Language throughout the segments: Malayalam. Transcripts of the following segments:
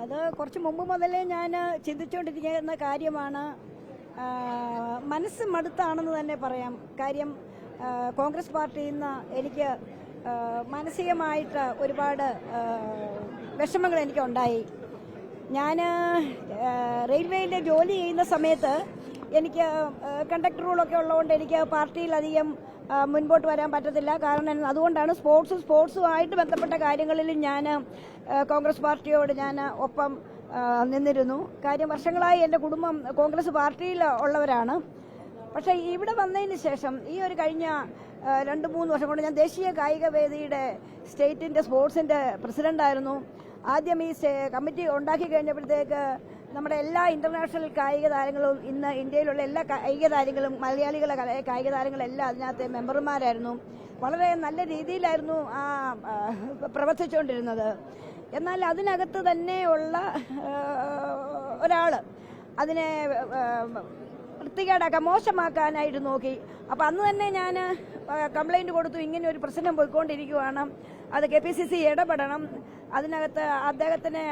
അത് കുറച്ച് മുമ്പ് മുതലേ ഞാൻ ചിന്തിച്ചുകൊണ്ടിരിക്കുന്ന കാര്യമാണ്. മനസ്സ് മടുത്താണെന്ന് തന്നെ പറയാം. കാര്യം കോൺഗ്രസ് പാർട്ടിയിൽ നിന്ന് എനിക്ക് മാനസികമായിട്ട് ഒരുപാട് വിഷമങ്ങൾ എനിക്കുണ്ടായി. ഞാൻ റെയിൽവേയിൽ ജോലി ചെയ്യുന്ന സമയത്ത് എനിക്ക് കണ്ടക്ടർ റൂളൊക്കെ ഉള്ളതുകൊണ്ട് എനിക്ക് പാർട്ടിയിലധികം മുൻപോട്ട് വരാൻ പറ്റത്തില്ല. കാരണം അതുകൊണ്ടാണ് സ്പോർട്സുമായിട്ട് ബന്ധപ്പെട്ട കാര്യങ്ങളിൽ ഞാൻ കോൺഗ്രസ് പാർട്ടിയോട് ഞാൻ ഒപ്പം നിന്നിരുന്നു. കാര്യം വർഷങ്ങളായി എൻ്റെ കുടുംബം കോൺഗ്രസ് പാർട്ടിയിൽ ഉള്ളവരാണ്. പക്ഷേ ഇവിടെ വന്നതിന് ശേഷം ഈ ഒരു കഴിഞ്ഞ 2-3 വർഷം കൊണ്ട് ഞാൻ ദേശീയ കായിക വേദിയുടെ സ്റ്റേറ്റിൻ്റെ സ്പോർട്സിൻ്റെ പ്രസിഡൻ്റായിരുന്നു. ആദ്യം ഈ കമ്മിറ്റി ഉണ്ടാക്കി കഴിഞ്ഞപ്പോഴത്തേക്ക് നമ്മുടെ എല്ലാ ഇന്റർനാഷണൽ കായിക താരങ്ങളും, ഇന്ന് ഇന്ത്യയിലുള്ള എല്ലാ കായിക താരങ്ങളും, മലയാളികളെ കായിക താരങ്ങളെല്ലാം അതിനകത്ത് മെമ്പർമാരായിരുന്നു. വളരെ നല്ല രീതിയിലായിരുന്നു പ്രവർത്തിച്ചുകൊണ്ടിരുന്നത്. എന്നാൽ അതിനകത്ത് തന്നെയുള്ള ഒരാൾ അതിനെ വൃത്തികേടാക്കാൻ, മോശമാക്കാനായിട്ട് നോക്കി. അപ്പം അന്ന് തന്നെ ഞാൻ കംപ്ലൈൻറ്റ് കൊടുത്തു, ഇങ്ങനെ ഒരു പ്രശ്നം പോയിക്കൊണ്ടിരിക്കുകയാണ്, അത് KPCC ഇടപെടണം, അതിനകത്ത് അദ്ദേഹത്തിന്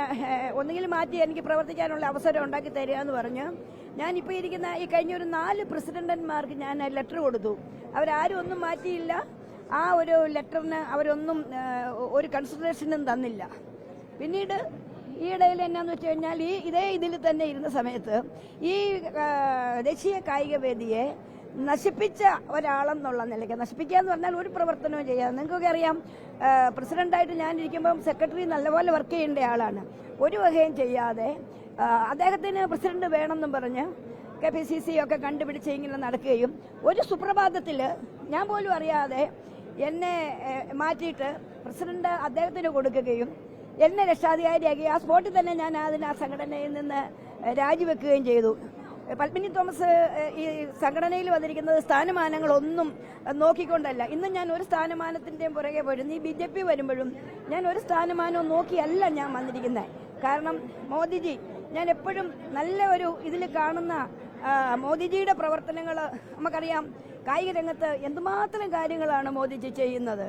ഒന്നുകിൽ മാറ്റി എനിക്ക് പ്രവർത്തിക്കാനുള്ള അവസരം ഉണ്ടാക്കി തരിക എന്ന് പറഞ്ഞ് ഞാനിപ്പോൾ ഇരിക്കുന്ന ഈ കഴിഞ്ഞ ഒരു 4 പ്രസിഡന്റന്മാർക്ക് ഞാൻ ലെറ്റർ കൊടുത്തു. അവരാരും ഒന്നും മാറ്റിയില്ല. ആ ഒരു ലെറ്ററിന് അവരൊന്നും ഒരു കൺസിഡറേഷനും തന്നില്ല. പിന്നീട് ഈ ഇടയിൽ എന്നാന്ന് വെച്ച് കഴിഞ്ഞാൽ ഇതേ ഇതിൽ തന്നെ ഇരുന്ന സമയത്ത് ഈ ദേശീയ കായിക വേദിയെ നശിപ്പിച്ച ഒരാളെന്നുള്ള നിലയ്ക്ക്, നശിപ്പിക്കുക എന്ന് പറഞ്ഞാൽ ഒരു പ്രവർത്തനവും ചെയ്യാതെ, നിങ്ങൾക്കൊക്കെ അറിയാം, പ്രസിഡന്റായിട്ട് ഞാനിരിക്കുമ്പം സെക്രട്ടറി നല്ലപോലെ വർക്ക് ചെയ്യേണ്ട ആളാണ്. ഒരു വകയും ചെയ്യാതെ അദ്ദേഹത്തിന് പ്രസിഡന്റ് വേണമെന്നും പറഞ്ഞ് KPCC ഒക്കെ കണ്ടുപിടിച്ച് ഇങ്ങനെ നടക്കുകയും ഒരു സുപ്രഭാതത്തിൽ ഞാൻ പോലും അറിയാതെ എന്നെ മാറ്റിയിട്ട് പ്രസിഡന്റ് അദ്ദേഹത്തിന് കൊടുക്കുകയും എന്നെ രക്ഷാധികാരിയാക്കി ആ സ്പോട്ടിൽ തന്നെ ഞാൻ ആ സംഘടനയിൽ നിന്ന് രാജിവെക്കുകയും ചെയ്തു. പത്മിനി തോമസ് ഈ സംഘടനയിൽ വന്നിരിക്കുന്നത് സ്ഥാനമാനങ്ങളൊന്നും നോക്കിക്കൊണ്ടല്ല. ഇന്ന് ഞാൻ ഒരു സ്ഥാനമാനത്തിൻ്റെയും പുറകെ പോയിരുന്നു. ഈ BJP വരുമ്പോഴും ഞാൻ ഒരു സ്ഥാനമാനവും നോക്കിയല്ല ഞാൻ വന്നിരിക്കുന്നത്. കാരണം മോദിജി, ഞാൻ എപ്പോഴും നല്ല ഒരു ഇതിൽ കാണുന്ന മോദിജിയുടെ പ്രവർത്തനങ്ങൾ നമുക്കറിയാം. കായിക രംഗത്ത് എന്തുമാത്രം കാര്യങ്ങളാണ് മോദിജി ചെയ്യുന്നത്.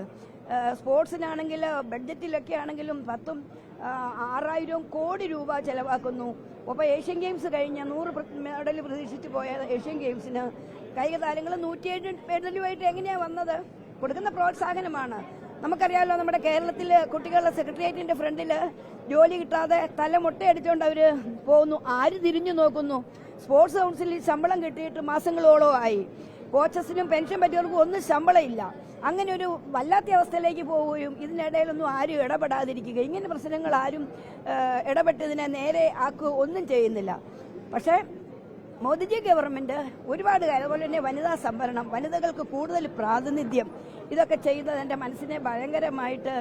സ്പോർട്സിനാണെങ്കിൽ ബഡ്ജറ്റിലൊക്കെ ആണെങ്കിലും 6,000 കോടി രൂപ ചെലവാക്കുന്നു. അപ്പോൾ ഏഷ്യൻ ഗെയിംസ് കഴിഞ്ഞ 100 മെഡൽ പ്രതീക്ഷിച്ച് പോയ ഏഷ്യൻ ഗെയിംസിന് കായിക താരങ്ങൾ 107 മെഡലുമായിട്ട് എങ്ങനെയാണ് വന്നത്? കൊടുക്കുന്ന പ്രോത്സാഹനമാണ്. നമുക്കറിയാമല്ലോ, നമ്മുടെ കേരളത്തിൽ കുട്ടികളുടെ സെക്രട്ടേറിയറ്റിന്റെ ഫ്രണ്ടിൽ ജോലി കിട്ടാതെ തല മുട്ടയടിച്ചുകൊണ്ട് അവർ പോകുന്നു. ആര് തിരിഞ്ഞു നോക്കുന്നു? സ്പോർട്സ് കൗൺസിലിൽ ശമ്പളം കിട്ടിയിട്ട് മാസങ്ങളോളം ആയി. കോച്ചസിനും പെൻഷൻ പറ്റിയവർക്കും ഒന്നും ശമ്പളമില്ല. അങ്ങനെ ഒരു വല്ലാത്ത അവസ്ഥയിലേക്ക് പോവുകയും ഇതിനിടയിലൊന്നും ആരും ഇടപെടാതിരിക്കുക, ഇങ്ങനെ പ്രശ്നങ്ങൾ ആരും ഇടപെട്ടതിനെ നേരെ ആക്കുക ഒന്നും ചെയ്യുന്നില്ല. പക്ഷേ മോദിജി ഗവൺമെന്റ് ഒരുപാട് കാര്യം, അതുപോലെ തന്നെ വനിതാ സംവരണം, വനിതകൾക്ക് കൂടുതൽ പ്രാതിനിധ്യം, ഇതൊക്കെ ചെയ്തത് എൻ്റെ മനസ്സിനെ ഭയങ്കരമായിട്ട്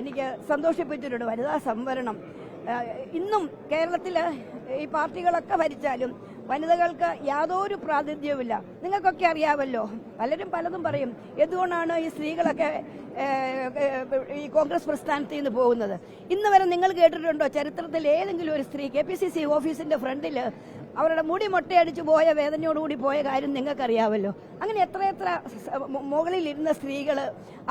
എനിക്ക് സന്തോഷിപ്പിച്ചിട്ടുണ്ട്. വനിതാ സംവരണം ഇന്നും കേരളത്തിൽ ഈ പാർട്ടികളൊക്കെ ഭരിച്ചാലും വനിതകൾക്ക് യാതൊരു പ്രാതിനിധ്യവുമില്ല. നിങ്ങൾക്കൊക്കെ അറിയാമല്ലോ, പലരും പലതും പറയും, എന്തുകൊണ്ടാണ് ഈ സ്ത്രീകളൊക്കെ ഈ കോൺഗ്രസ് പ്രസ്ഥാനത്തിൽ നിന്ന് പോകുന്നത്? ഇന്ന് വരെ നിങ്ങൾ കേട്ടിട്ടുണ്ടോ ചരിത്രത്തിൽ ഏതെങ്കിലും ഒരു സ്ത്രീ KPCC ഓഫീസിന്റെ ഫ്രണ്ടിൽ അവരുടെ മുടി മൊട്ടയടിച്ച് പോയ, വേദനയോടുകൂടി പോയ കാര്യം നിങ്ങൾക്കറിയാമല്ലോ. അങ്ങനെ എത്രയെത്ര മുകളിലിരുന്ന സ്ത്രീകൾ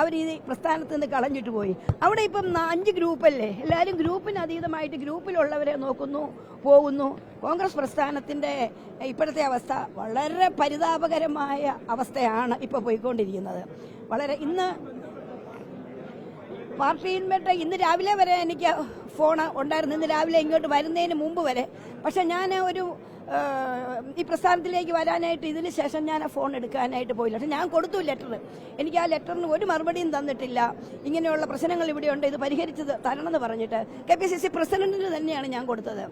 അവർ ഈ പ്രസ്ഥാനത്ത് നിന്ന് കളഞ്ഞിട്ട് പോയി. അവിടെ ഇപ്പം 5 ഗ്രൂപ്പല്ലേ, എല്ലാവരും ഗ്രൂപ്പിന് അതീതമായിട്ട് ഗ്രൂപ്പിലുള്ളവരെ നോക്കുന്നു, പോകുന്നു. കോൺഗ്രസ് പ്രസ്ഥാനത്തിന്റെ ഇപ്പോഴത്തെ അവസ്ഥ വളരെ പരിതാപകരമായ അവസ്ഥയാണ് ഇപ്പോൾ പോയിക്കൊണ്ടിരിക്കുന്നത്. വളരെ ഇന്ന് പാർട്ടിയിൽപ്പെട്ട ഇന്ന് രാവിലെ വരെ എനിക്ക് ഫോൺ ഉണ്ടായിരുന്നു, ഇന്ന് രാവിലെ ഇങ്ങോട്ട് വരുന്നതിന് മുമ്പ് വരെ. പക്ഷെ ഞാൻ ഈ പ്രസ്ഥാനത്തിലേക്ക് വരാനായിട്ട് ഇതിന് ശേഷം ഞാൻ ആ ഫോൺ എടുക്കാനായിട്ട് പോയില്ല. പക്ഷെ ഞാൻ കൊടുത്തു ലെറ്റർ. എനിക്ക് ആ ലെറ്ററിന് ഒരു മറുപടിയും തന്നിട്ടില്ല. ഇങ്ങനെയുള്ള പ്രശ്നങ്ങൾ ഇവിടെയുണ്ട്, ഇത് പരിഹരിച്ച് തരണമെന്ന് പറഞ്ഞിട്ട് KPCC പ്രസിഡന്റിന് തന്നെയാണ് ഞാൻ കൊടുത്തത്.